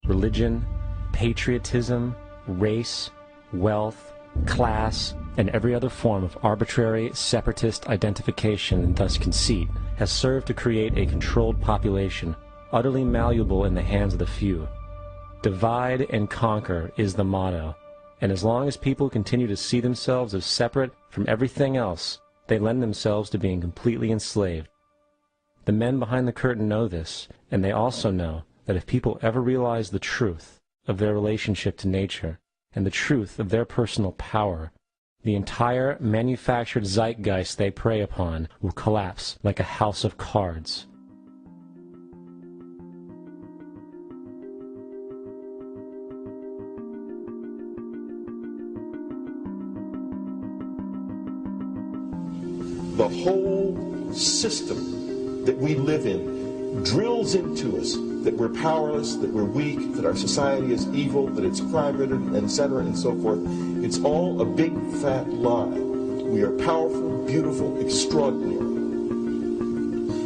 religion, patriotism, race, wealth, class, and every other form of arbitrary, separatist identification and thus conceit has served to create a controlled population, utterly malleable in the hands of the few. Divide and conquer is the motto, and as long as people continue to see themselves as separate from everything else, they lend themselves to being completely enslaved. The men behind the curtain know this, and they also know that if people ever realize the truth of their relationship to nature and the truth of their personal power, the entire manufactured zeitgeist they prey upon will collapse like a house of cards. The whole system that we live in drills into us that we're powerless, that we're weak, that our society is evil, that it's crime-ridden, etc., and so forth. It's all a big, fat lie. We are powerful, beautiful, extraordinary.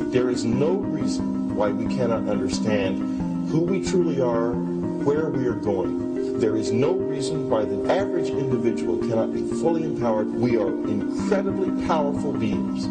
There is no reason why we cannot understand who we truly are, where we are going. There is no reason why the average individual cannot be fully empowered. We are incredibly powerful beings.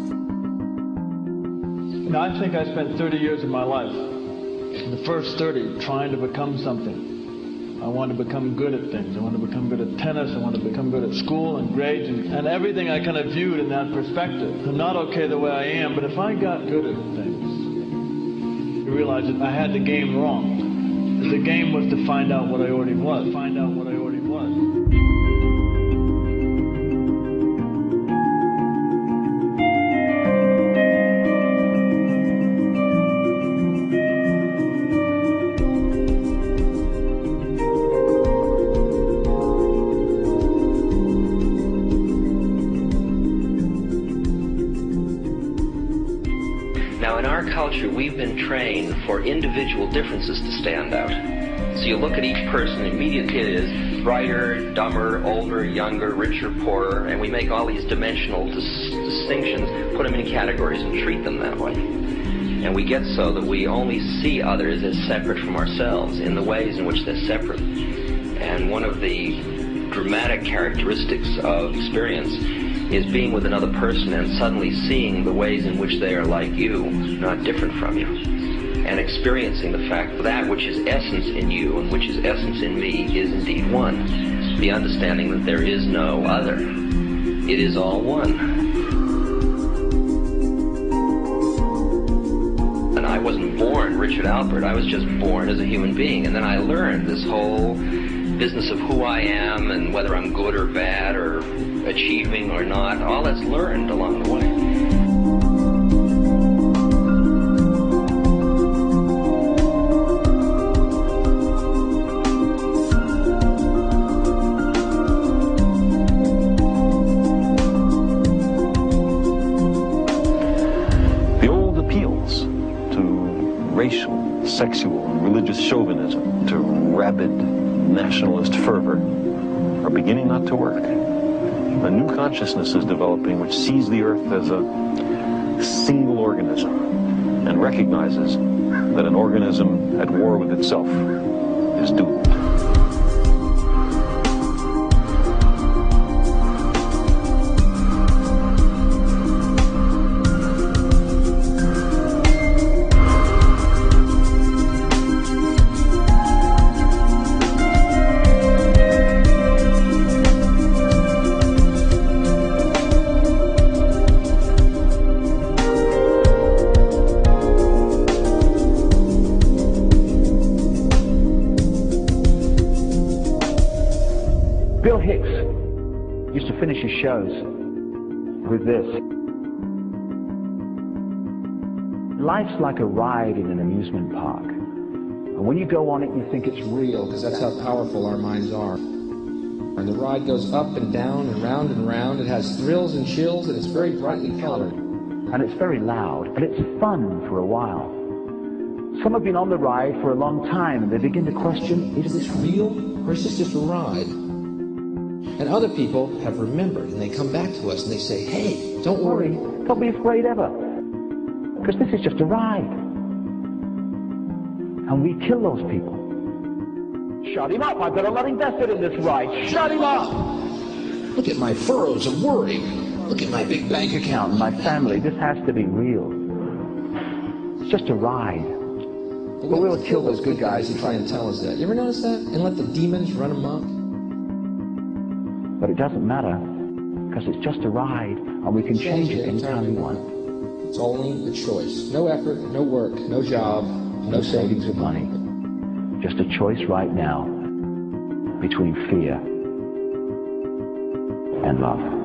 You know, I think I spent 30 years of my life, the first 30, trying to become something. I wanted to become good at things. I wanted to become good at tennis. I wanted to become good at school and grades and everything I kind of viewed in that perspective. I'm not okay the way I am, but if I got good at things, you realize that I had the game wrong. The game was to find out what I already was. Find out what I already was. Now, in our culture, we've been trained for individual differences to stand out. So you look at each person, immediately it is brighter, dumber, older, younger, richer, poorer, and we make all these dimensional distinctions, put them in categories and treat them that way. And we get so that we only see others as separate from ourselves in the ways in which they're separate. And one of the dramatic characteristics of experience is being with another person and suddenly seeing the ways in which they are like you, not different from you, and experiencing the fact that which is essence in you and which is essence in me is indeed one. The understanding that there is no other. It is all one. And I wasn't born Richard Alpert, I was just born as a human being, and then I learned this whole business of who I am and whether I'm good or bad or achieving or not. All that's learned along the way. The old appeals to racial, sexual, and religious chauvinism, to rabid nationalist fervor, are beginning not to work. A new consciousness is developing which sees the earth as a single organism and recognizes that an organism at war with itself is doomed. Finish his shows with this. Life's like a ride in an amusement park. And when you go on it, you think it's real, because that's how powerful our minds are. And the ride goes up and down and round and round. It has thrills and chills, and it's very brightly colored. And it's very loud, and it's fun for a while. Some have been on the ride for a long time, and they begin to question, is this real, or is this just a ride? And other people have remembered, and they come back to us and they say, hey, don't worry. Don't be afraid ever, because this is just a ride. And we kill those people. Shut him up. I've got a lot invested in this ride. Shut him up. Look at my furrows of worry. Look at my big bank account. My family, this has to be real. It's just a ride. But we'll kill those good guys who try and tell us that. You ever notice that? And let the demons run amok? But it doesn't matter, because it's just a ride, and we can change it anytime we want. It's only a choice. No effort, no work, no job, no savings of money. Just a choice right now between fear and love.